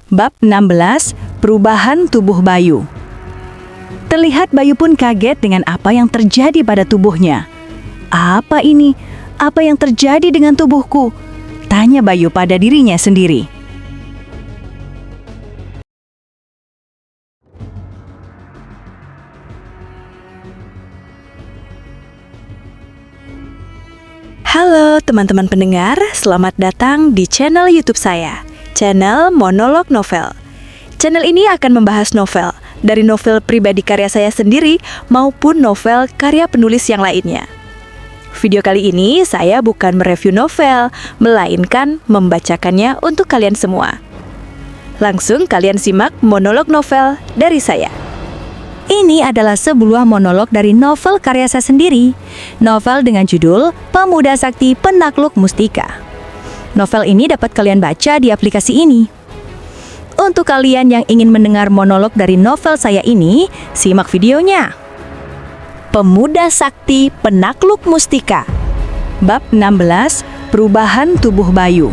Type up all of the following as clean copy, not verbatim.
Bab 16, Perubahan Tubuh Bayu. Terlihat Bayu pun kaget dengan apa yang terjadi pada tubuhnya. Apa ini? Apa yang terjadi dengan tubuhku? Tanya Bayu pada dirinya sendiri. Halo teman-teman pendengar, selamat datang di channel YouTube saya, channel Monolog Novel. Channel ini akan membahas novel, dari novel pribadi karya saya sendiri maupun novel karya penulis yang lainnya. Video kali ini saya bukan mereview novel, melainkan membacakannya untuk kalian semua. Langsung kalian simak monolog novel dari saya. Ini adalah sebuah monolog dari novel karya saya sendiri. Novel dengan judul Pemuda Sakti Penakluk Mustika. Novel ini dapat kalian baca di aplikasi ini. Untuk kalian yang ingin mendengar monolog dari novel saya ini, simak videonya. Pemuda Sakti Penakluk Mustika. Bab 16, Perubahan Tubuh Bayu.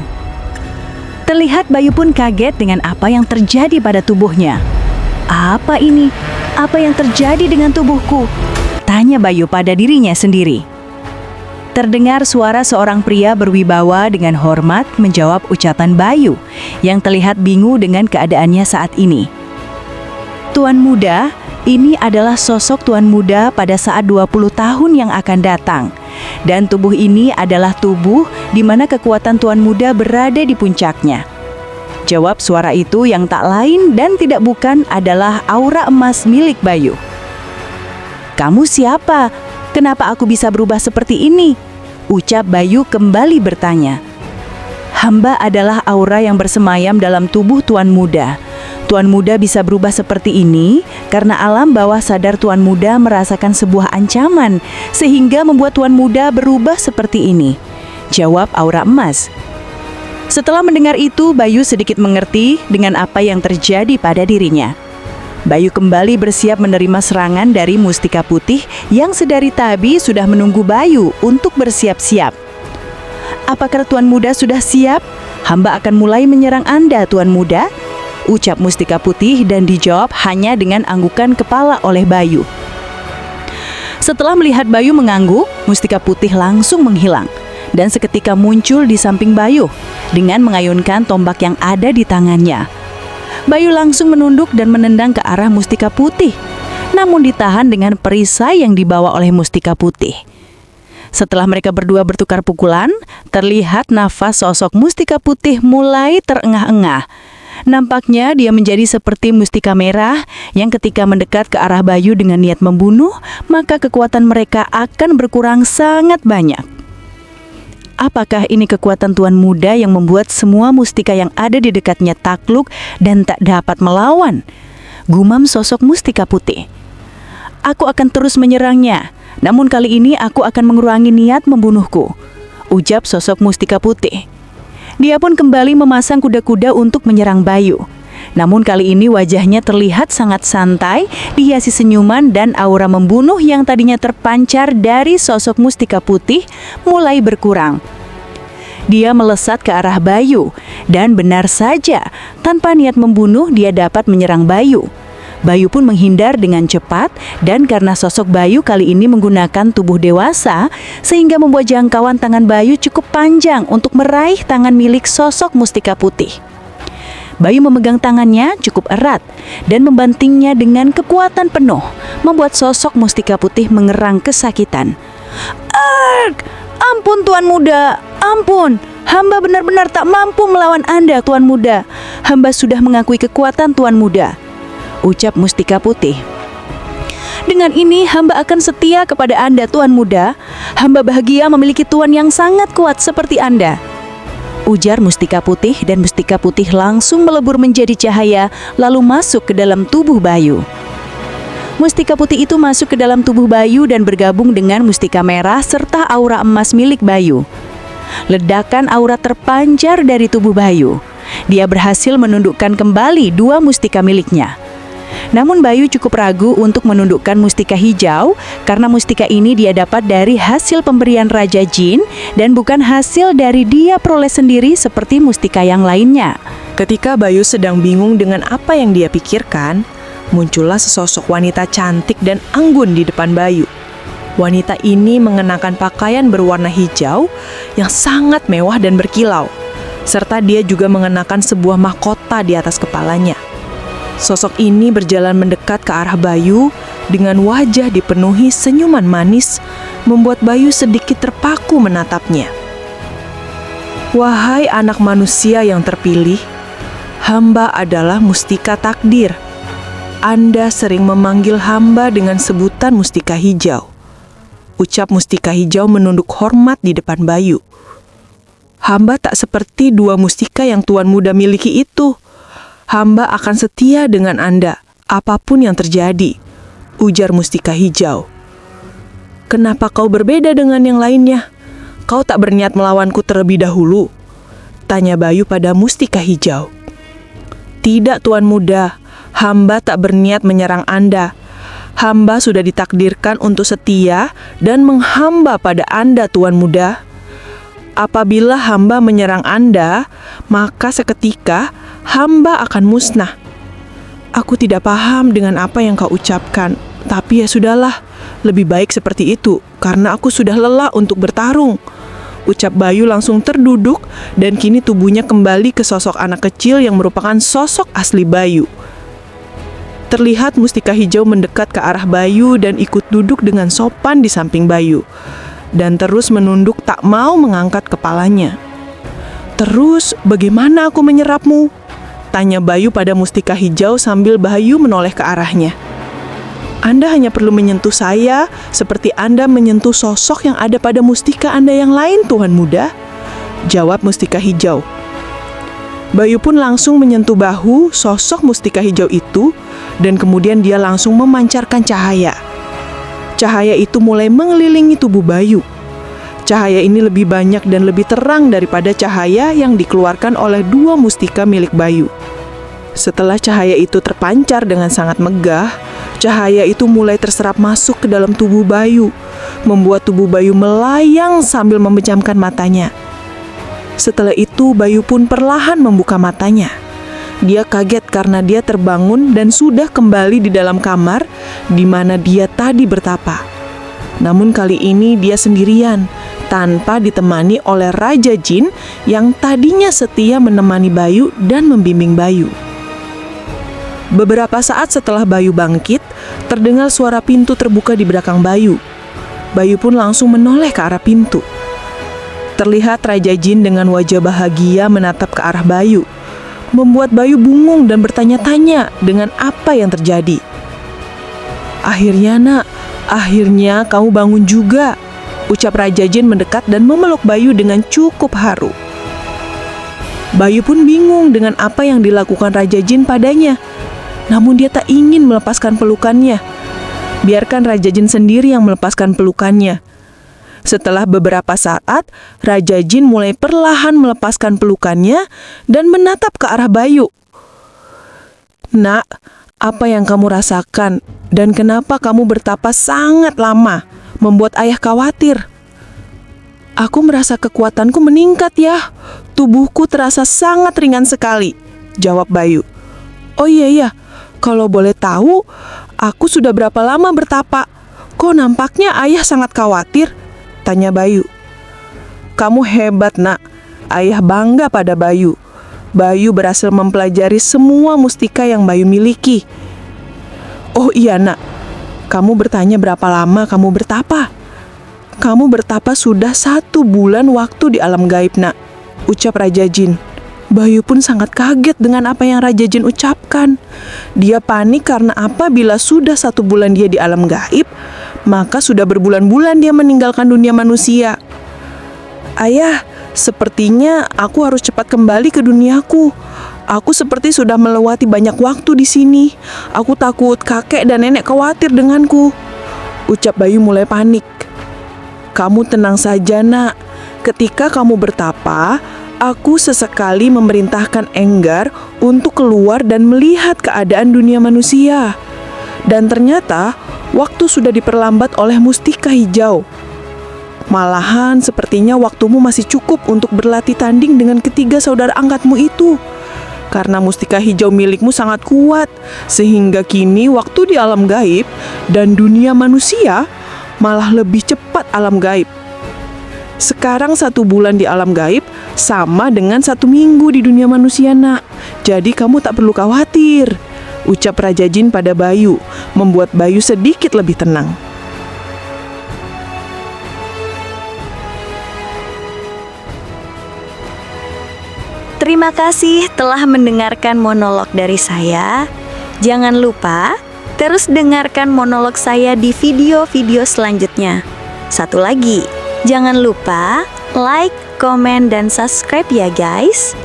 Terlihat Bayu pun kaget dengan apa yang terjadi pada tubuhnya. Apa ini? Apa yang terjadi dengan tubuhku? Tanya Bayu pada dirinya sendiri. Terdengar suara seorang pria berwibawa dengan hormat menjawab ucapan Bayu yang terlihat bingung dengan keadaannya saat ini. Tuan muda, ini adalah sosok tuan muda pada saat 20 tahun yang akan datang. Dan tubuh ini adalah tubuh di mana kekuatan tuan muda berada di puncaknya. Jawab suara itu yang tak lain dan tidak bukan adalah aura emas milik Bayu. Kamu siapa? Kenapa aku bisa berubah seperti ini? Ucap Bayu kembali bertanya. Hamba adalah aura yang bersemayam dalam tubuh tuan muda. Tuan muda bisa berubah seperti ini karena alam bawah sadar tuan muda merasakan sebuah ancaman sehingga membuat tuan muda berubah seperti ini. Jawab aura emas. Setelah mendengar itu, Bayu sedikit mengerti dengan apa yang terjadi pada dirinya. Bayu kembali bersiap menerima serangan dari Mustika Putih yang sedari tadi sudah menunggu Bayu untuk bersiap-siap. Apakah Tuan Muda sudah siap? Hamba akan mulai menyerang Anda, Tuan Muda, ucap Mustika Putih dan dijawab hanya dengan anggukan kepala oleh Bayu. Setelah melihat Bayu mengangguk, Mustika Putih langsung menghilang dan seketika muncul di samping Bayu dengan mengayunkan tombak yang ada di tangannya. Bayu langsung menunduk dan menendang ke arah Mustika Putih, namun ditahan dengan perisai yang dibawa oleh Mustika Putih. Setelah mereka berdua bertukar pukulan, terlihat nafas sosok Mustika Putih mulai terengah-engah. Nampaknya dia menjadi seperti mustika merah yang ketika mendekat ke arah Bayu dengan niat membunuh, maka kekuatan mereka akan berkurang sangat banyak. Apakah ini kekuatan tuan muda yang membuat semua mustika yang ada di dekatnya takluk dan tak dapat melawan? Gumam sosok Mustika Putih. Aku akan terus menyerangnya, namun kali ini aku akan mengurangi niat membunuhku, ucap sosok Mustika Putih. Dia pun kembali memasang kuda-kuda untuk menyerang Bayu. Namun kali ini wajahnya terlihat sangat santai, dihiasi senyuman dan aura membunuh yang tadinya terpancar dari sosok Mustika Putih mulai berkurang. Dia melesat ke arah Bayu, dan benar saja, tanpa niat membunuh dia dapat menyerang Bayu. Bayu pun menghindar dengan cepat, dan karena sosok Bayu kali ini menggunakan tubuh dewasa, sehingga membuat jangkauan tangan Bayu cukup panjang untuk meraih tangan milik sosok Mustika Putih. Bayu memegang tangannya cukup erat dan membantingnya dengan kekuatan penuh, membuat sosok Mustika Putih mengerang kesakitan. Arg! Ampun Tuan Muda, ampun. Hamba benar-benar tak mampu melawan Anda, Tuan Muda. Hamba sudah mengakui kekuatan Tuan Muda, ucap Mustika Putih. Dengan ini hamba akan setia kepada Anda, Tuan Muda. Hamba bahagia memiliki tuan yang sangat kuat seperti Anda, ujar Mustika Putih, dan Mustika Putih langsung melebur menjadi cahaya lalu masuk ke dalam tubuh Bayu. Mustika Putih itu masuk ke dalam tubuh Bayu dan bergabung dengan Mustika Merah serta aura emas milik Bayu. Ledakan aura terpancar dari tubuh Bayu. Dia berhasil menundukkan kembali dua mustika miliknya. Namun Bayu cukup ragu untuk menundukkan mustika hijau karena mustika ini dia dapat dari hasil pemberian Raja Jin dan bukan hasil dari dia peroleh sendiri seperti mustika yang lainnya. Ketika Bayu sedang bingung dengan apa yang dia pikirkan, muncullah sesosok wanita cantik dan anggun di depan Bayu. Wanita ini mengenakan pakaian berwarna hijau yang sangat mewah dan berkilau, serta dia juga mengenakan sebuah mahkota di atas kepalanya. Sosok ini berjalan mendekat ke arah Bayu dengan wajah dipenuhi senyuman manis, membuat Bayu sedikit terpaku menatapnya. Wahai anak manusia yang terpilih, hamba adalah Mustika Takdir. Anda sering memanggil hamba dengan sebutan Mustika Hijau. Ucap Mustika Hijau menunduk hormat di depan Bayu. Hamba tak seperti dua mustika yang Tuan Muda miliki itu. Hamba akan setia dengan Anda, apapun yang terjadi, ujar Mustika Hijau. Kenapa kau berbeda dengan yang lainnya? Kau tak berniat melawanku terlebih dahulu? Tanya Bayu pada Mustika Hijau. Tidak, Tuan Muda, hamba tak berniat menyerang Anda. Hamba sudah ditakdirkan untuk setia dan menghamba pada Anda, Tuan Muda. Apabila hamba menyerang Anda, maka seketika hamba akan musnah. Aku tidak paham dengan apa yang kau ucapkan, tapi ya sudahlah, lebih baik seperti itu, karena aku sudah lelah untuk bertarung. Ucap Bayu langsung terduduk dan kini tubuhnya kembali ke sosok anak kecil yang merupakan sosok asli Bayu. Terlihat Mustika Hijau mendekat ke arah Bayu dan ikut duduk dengan sopan di samping Bayu, dan terus menunduk tak mau mengangkat kepalanya. Terus, bagaimana aku menyerapmu? Tanya Bayu pada Mustika Hijau sambil Bayu menoleh ke arahnya. Anda hanya perlu menyentuh saya seperti Anda menyentuh sosok yang ada pada mustika Anda yang lain, Tuan Muda, jawab Mustika Hijau. Bayu pun langsung menyentuh bahu sosok Mustika Hijau itu dan kemudian dia langsung memancarkan cahaya. Cahaya itu mulai mengelilingi tubuh Bayu. Cahaya ini lebih banyak dan lebih terang daripada cahaya yang dikeluarkan oleh dua mustika milik Bayu. Setelah cahaya itu terpancar dengan sangat megah, cahaya itu mulai terserap masuk ke dalam tubuh Bayu, membuat tubuh Bayu melayang sambil memejamkan matanya. Setelah itu, Bayu pun perlahan membuka matanya. Dia kaget karena dia terbangun dan sudah kembali di dalam kamar di mana dia tadi bertapa. Namun kali ini dia sendirian, tanpa ditemani oleh Raja Jin yang tadinya setia menemani Bayu dan membimbing Bayu. Beberapa saat setelah Bayu bangkit, terdengar suara pintu terbuka di belakang Bayu. Bayu pun langsung menoleh ke arah pintu. Terlihat Raja Jin dengan wajah bahagia menatap ke arah Bayu, membuat Bayu bingung dan bertanya-tanya dengan apa yang terjadi. Akhirnya nak, akhirnya kamu bangun juga, ucap Raja Jin mendekat dan memeluk Bayu dengan cukup haru. Bayu pun bingung dengan apa yang dilakukan Raja Jin padanya. Namun dia tak ingin melepaskan pelukannya. Biarkan Raja Jin sendiri yang melepaskan pelukannya. Setelah beberapa saat, Raja Jin mulai perlahan melepaskan pelukannya dan menatap ke arah Bayu. Nak, apa yang kamu rasakan dan kenapa kamu bertapa sangat lama, membuat ayah khawatir? Aku merasa kekuatanku meningkat ya. Tubuhku terasa sangat ringan sekali, jawab Bayu. Oh iya, kalau boleh tahu, aku sudah berapa lama bertapa? Kok nampaknya ayah sangat khawatir? Tanya Bayu. Kamu hebat nak, ayah bangga pada Bayu. Bayu berhasil mempelajari semua mustika yang Bayu miliki. Oh iya nak, kamu bertanya berapa lama kamu bertapa? Kamu bertapa sudah 1 bulan waktu di alam gaib nak, ucap Raja Jin. Bayu pun sangat kaget dengan apa yang Raja Jin ucapkan. Dia panik karena apabila sudah 1 bulan dia di alam gaib, maka sudah berbulan-bulan dia meninggalkan dunia manusia. Ayah, sepertinya aku harus cepat kembali ke duniaku. Aku seperti sudah melewati banyak waktu di sini. Aku takut kakek dan nenek khawatir denganku, ucap Bayu mulai panik. Kamu tenang saja nak. Ketika kamu bertapa, aku sesekali memerintahkan Enggar untuk keluar dan melihat keadaan dunia manusia. Dan ternyata waktu sudah diperlambat oleh Mustika Hijau. Malahan sepertinya waktumu masih cukup untuk berlatih tanding dengan ketiga saudara angkatmu itu. karena mustika hijau milikmu sangat kuat, sehingga kini waktu di alam gaib dan dunia manusia malah lebih cepat alam gaib. Sekarang 1 bulan di alam gaib sama dengan 1 minggu di dunia manusia, nak. Jadi kamu tak perlu khawatir, ucap Raja Jin pada Bayu, membuat Bayu sedikit lebih tenang. Terima kasih telah mendengarkan monolog dari saya. Jangan lupa terus dengarkan monolog saya di video-video selanjutnya. Satu lagi, jangan lupa like, komen, dan subscribe ya guys.